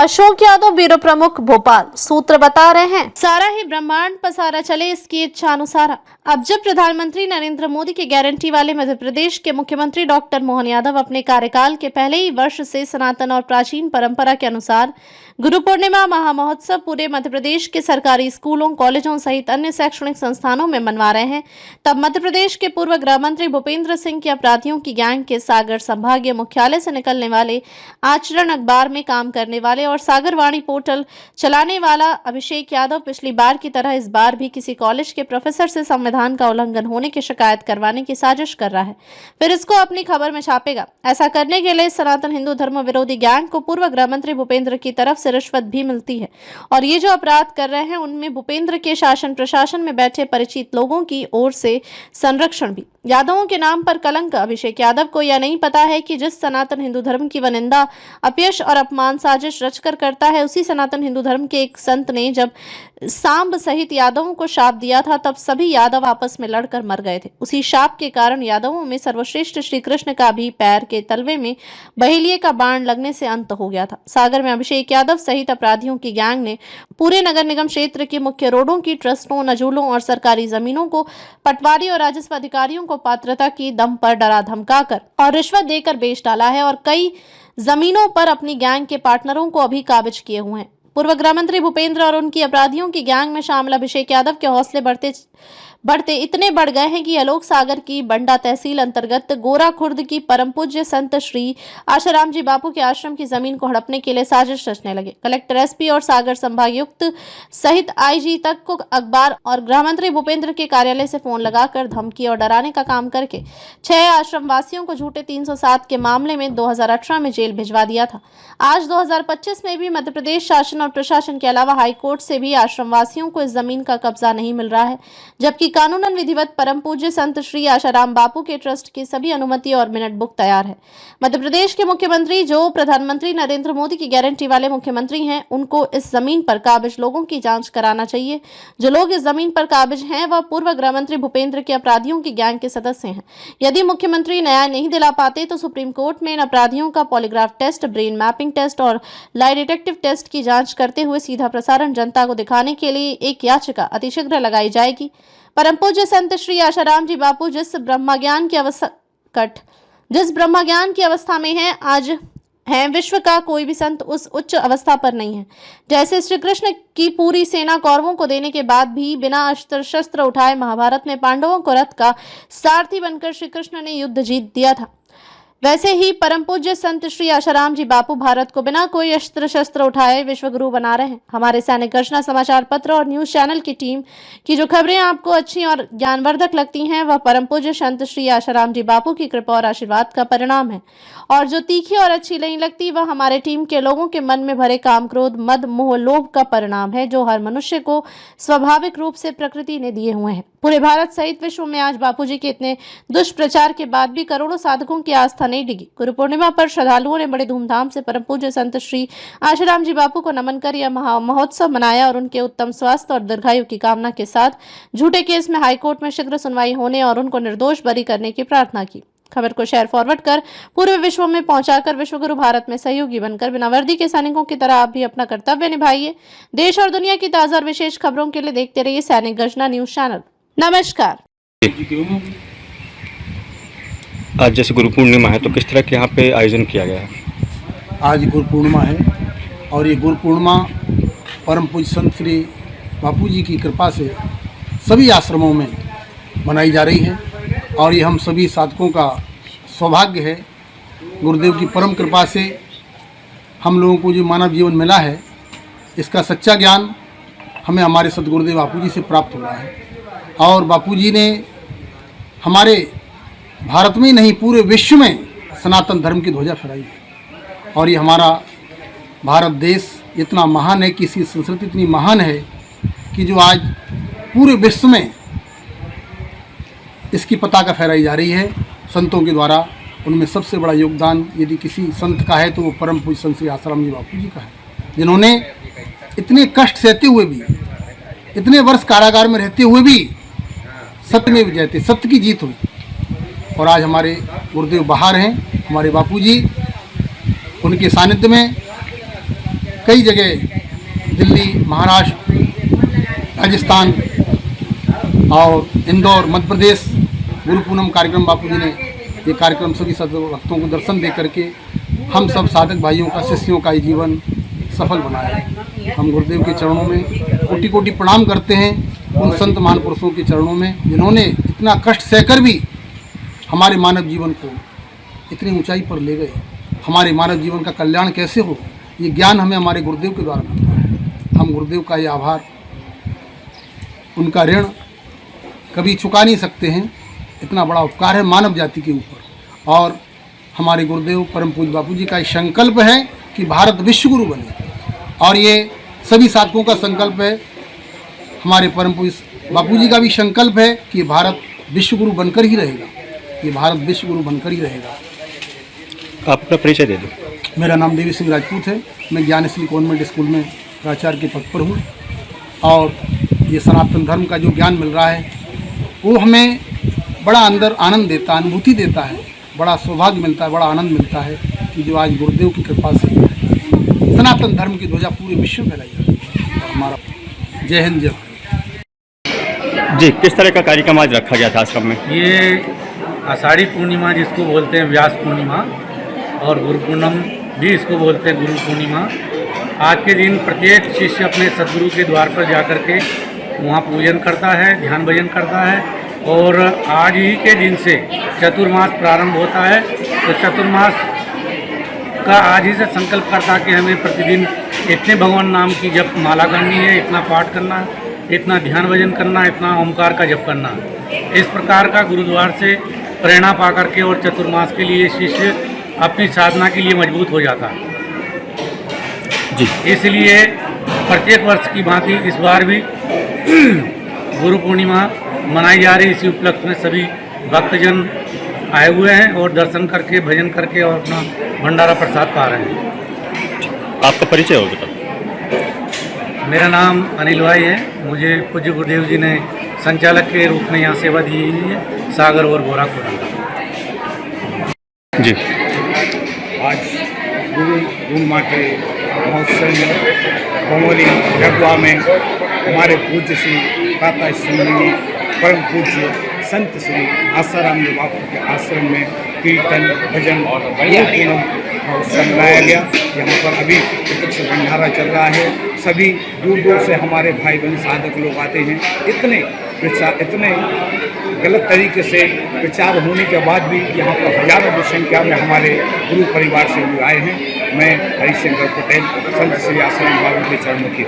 Ashok Yadav bureau प्रमुख भोपाल। सूत्र बता रहे हैं सारा ही ब्रह्मांड पसारा चले इसकी इच्छानुसार। अब जब प्रधानमंत्री नरेंद्र मोदी की गारंटी वाले मध्य प्रदेश के मुख्यमंत्री डॉक्टर मोहन यादव अपने कार्यकाल के पहले ही वर्ष से सनातन और प्राचीन परंपरा के अनुसार गुरु पूर्णिमा महामहोत्सव पूरे मध्य प्रदेश के सरकारी स्कूलों, कॉलेजों सहित अन्य शैक्षणिक संस्थानों में मनवा रहे हैं, तब मध्य प्रदेश के पूर्व गृह मंत्री भूपेंद्र सिंह की अपराधियों की गैंग के सागर संभागीय मुख्यालय से निकलने वाले आचरण अखबार में काम करने वाले और सागरवाणी पोर्टल चलाने वाला अभिषेक यादव पिछली बार की तरह इस बार भी किसी कॉलेज के प्रोफेसर से संविधान का उल्लंघन होने की शिकायत करवाने की साजिश कर रहा है, फिर इसको अपनी खबर में छापेगा। ऐसा करने के लिए सनातन हिंदू धर्म विरोधी गैंग को पूर्व गृह मंत्री भूपेंद्र की तरफ से रिश्वत भी मिलती है और ये जो अपराध कर रहे हैं उनमें भूपेंद्र के शासन प्रशासन में बैठे परिचित लोगों की ओर से संरक्षण भी। यादवों के नाम पर कलंक। अभिषेक यादव को यह नहीं पता है कि जिस सनातन हिंदू धर्म की वह निंदा, अपयश और अपमान साजिश रचकर करता है, उसी सनातन हिंदू धर्म के एक संत ने जब सांब सहित यादवों को शाप दिया था तब सभी यादव आपस में लड़कर मर गए थे। उसी शाप के कारण यादवों में सर्वश्रेष्ठ श्री कृष्ण का भी पैर के तलवे में बहेलिए का बाण लगने से अंत हो गया था। सागर में अभिषेक यादव सहित अपराधियों की गैंग ने पूरे नगर निगम क्षेत्र के मुख्य रोडों की ट्रस्टों, नजूलों और सरकारी जमीनों को पटवारी और राजस्व अधिकारियों को पात्रता की दम पर डरा धमकाकर और रिश्वत देकर बेच डाला है और कई जमीनों पर अपनी गैंग के पार्टनरों को अभी काबिज किए हुए हैं। पूर्व गृह मंत्री भूपेंद्र और उनकी अपराधियों की गैंग में शामिल अभिषेक यादव के हौसले बढ़ते इतने बढ़ गए हैं कि आलोक सागर की बंडा तहसील अंतर्गत गोरा खुर्द की परम पूज्य संत श्री आशाराम जी बापू के आश्रम की जमीन को हड़पने के लिए साजिश रचने लगे। कलेक्टर, एसपी और सागर संभागायुक्त सहित आईजी तक को अखबार और गृह मंत्री भूपेंद्र के कार्यालय से फोन लगाकर धमकी और डराने का काम करके 6 आश्रम वासियों को झूठे 307 के मामले में 2018 में जेल भिजवा दिया था। आज 2025 में भी मध्य प्रदेश शासन और प्रशासन के अलावा हाईकोर्ट से भी आश्रम वासियों को इस जमीन का कब्जा नहीं मिल रहा है, जबकि कानूनन विधिवत परम पूज्य संत श्री आशाराम बापू के ट्रस्ट की सभी अनुमति और मिनट बुक तैयार है। मध्य प्रदेश के मुख्यमंत्री, जो प्रधानमंत्री नरेंद्र मोदी की गारंटी वाले मुख्यमंत्री हैं, उनको इस जमीन पर काबिज लोगों की जांच कराना चाहिए। जो लोग इस जमीन पर काबिज हैं वह पूर्व गृह मंत्री भूपेंद्र के अपराधियों की गैंग के सदस्य हैं। यदि मुख्यमंत्री न्याय नहीं दिला पाते तो सुप्रीम कोर्ट में इन अपराधियों का polygraph test, brain mapping test और लाई डिटेक्टिव टेस्ट की जांच करते हुए सीधा प्रसारण जनता को दिखाने के लिए एक याचिका अतिशीघ्र लगाई जाएगी। परम पूज्य संत श्री आशाराम जी बापू जिस ब्रह्मज्ञान की अवस्था में है आज है, विश्व का कोई भी संत उस उच्च अवस्था पर नहीं है। जैसे श्री कृष्ण की पूरी सेना कौरवों को देने के बाद भी बिना अस्त्र शस्त्र उठाए महाभारत में पांडवों को रथ का सारथी बनकर श्री कृष्ण ने युद्ध जीत दिया था, वैसे ही परम पूज्य संत श्री आशाराम जी बापू भारत को बिना कोई अस्त्र शस्त्र उठाए विश्व गुरु बना रहे हैं। हमारे सैनिक गर्जना समाचार पत्र और न्यूज चैनल की टीम की जो खबरें आपको अच्छी और ज्ञानवर्धक लगती हैं वह परम पूज्य संत श्री आशाराम जी बापू की कृपा और आशीर्वाद का परिणाम है, और जो तीखी और अच्छी नहीं लगती वह हमारे टीम के लोगों के मन में भरे काम, क्रोध, मद, मोह, लोभ का परिणाम है, जो हर मनुष्य को स्वाभाविक रूप से प्रकृति ने दिए हुए हैं। पूरे भारत सहित विश्व में आज बापूजी के इतने दुष्प्रचार के बाद भी करोड़ों साधकों की आस्था नहीं डिगी। गुरु पूर्णिमा पर श्रद्धालुओं ने बड़े धूमधाम से परम पूज्य संत श्री आशाराम जी बापू को नमन कर यह महोत्सव मनाया और उनके उत्तम स्वास्थ्य और दीर्घायु की कामना के साथ झूठे केस में हाईकोर्ट में शीघ्र सुनवाई होने और उनको निर्दोष बरी करने की प्रार्थना की। खबर को शेयर फॉरवर्ड कर पूरे विश्व में पहुंचाकर विश्वगुरु भारत में सहयोगी बनकर बिना वर्दी के सैनिकों की तरह आप भी अपना कर्तव्य निभाइए। देश और दुनिया की ताजा और विशेष खबरों के लिए देखते रहिए सैनिक गर्जना न्यूज चैनल। नमस्कार। आज जैसे गुरु पूर्णिमा है तो किस तरह के यहाँ पे आयोजन किया गया है? आज गुरु पूर्णिमा है और ये गुरु पूर्णिमा परम पूज्य संत श्री बापू जी की कृपा से सभी आश्रमों में मनाई जा रही है और ये हम सभी साधकों का सौभाग्य है। गुरुदेव की परम कृपा से हम लोगों को जो मानव जीवन मिला है इसका सच्चा ज्ञान हमें हमारे सदगुरुदेव बापू जी से प्राप्त हुआ है और बापू जी ने हमारे भारत में ही नहीं पूरे विश्व में सनातन धर्म की ध्वजा फहराई है और ये हमारा भारत देश इतना महान है कि इसकी संस्कृति इतनी महान है कि जो आज पूरे विश्व में इसकी पताका फहराई जा रही है संतों के द्वारा। उनमें सबसे बड़ा योगदान यदि किसी संत का है तो वो परम पूज्य संत श्री आशाराम जी बापू जी का है, जिन्होंने इतने कष्ट सहते हुए भी, इतने वर्ष कारागार में रहते हुए भी सत्य में विजय थे, सत्य की जीत हुई और आज हमारे गुरुदेव बाहर हैं, हमारे बापूजी उनके सानिध्य में कई जगह दिल्ली, महाराष्ट्र, राजस्थान और इंदौर, मध्य प्रदेश गुरु पूनम कार्यक्रम बापू जी ने ये कार्यक्रम सभी सदभक्तों को दर्शन दे करके हम सब साधक भाइयों का, शिष्यों का ये जीवन सफल बनाया। हम गुरुदेव के चरणों में कोटि कोटि प्रणाम करते हैं, उन संत महापुरुषों के चरणों में जिन्होंने इतना कष्ट सहकर भी हमारे मानव जीवन को इतनी ऊंचाई पर ले गए। हमारे मानव जीवन का कल्याण कैसे हो, ये ज्ञान हमें हमारे गुरुदेव के द्वारा मिलता है। हम गुरुदेव का ये आभार, उनका ऋण कभी चुका नहीं सकते हैं। इतना बड़ा उपकार है मानव जाति के ऊपर। और हमारे गुरुदेव परम पूज्य बापू जी का एक संकल्प है कि भारत विश्व गुरु बने, और ये सभी साधकों का संकल्प है। हमारे परम पूज्य बापू जी का भी संकल्प है कि भारत विश्व गुरु बनकर ही रहेगा, ये भारत विश्व गुरु बनकर ही रहेगा। आप अपना परिचय दे दो। मेरा नाम देवी सिंह राजपूत है। मैं ज्ञानश्री कॉन्वेंट स्कूल में प्राचार्य के पद पर हूँ, और ये सनातन धर्म का जो ज्ञान मिल रहा है वो हमें बड़ा अंदर आनंद देता है, अनुभूति देता है, बड़ा सौभाग्य मिलता है, बड़ा आनंद मिलता है कि जो आज गुरुदेव की कृपा से सनातन धर्म की ध्वजा पूरे विश्व में फैलाई जाती है। और हमारा जय हिंद, जय भारत। जी, किस तरह का कार्यक्रम आज रखा गया था आश्रम में? ये आषाढ़ी पूर्णिमा जिसको बोलते हैं व्यास पूर्णिमा, और गुरु पूर्णम भी इसको बोलते हैं गुरु पूर्णिमा। आज के दिन प्रत्येक शिष्य अपने सदगुरु के द्वार पर जाकर के वहाँ पूजन करता है, ध्यान भजन करता है। और आज ही के दिन से चतुर्मास प्रारंभ होता है, तो चतुर्मास का आज ही से संकल्प करता है कि हमें प्रतिदिन इतने भगवान नाम की जप माला करनी है, इतना पाठ करना है, इतना ध्यान भजन करना, इतना ओमकार का जप करना। इस प्रकार का गुरुद्वार से प्रेरणा पा करके और चतुर्मास के लिए शिष्य अपनी साधना के लिए मजबूत हो जाता है। जी, इसलिए प्रत्येक वर्ष की भांति इस बार भी गुरु पूर्णिमा मनाई जा रही। इसी उपलक्ष्य में सभी भक्तजन आए हुए हैं और दर्शन करके, भजन करके और अपना भंडारा प्रसाद पा रहे हैं। आपका परिचय हो बताओ। मेरा नाम अनिल भाई है। मुझे पूज्य गुरुदेव जी ने संचालक के रूप में यहाँ सेवा दी हुई है, सागर और गोरखपुर। जी, आज गुरु पूर्णिमा के महोत्सव में बमोली जगवा में हमारे पूज्य श्री प्रातः श्री परम पूज्य संत श्री आसाराम बापू के आश्रम में कीर्तन, भजन और गुरु पूनम महोत्सव मनाया गया। यहाँ पर अभी प्रत्यक्ष भंडारा चल रहा है। सभी दूर दूर से हमारे भाई बहन साधक लोग आते हैं। इतने गलत तरीके से प्रचार होने के बाद भी यहाँ पर हजारों की संख्या में हमारे गुरु परिवार से लोग आए हैं। मैं हरिशंकर पटेल, संत श्री आसाराम बापू के चरणों की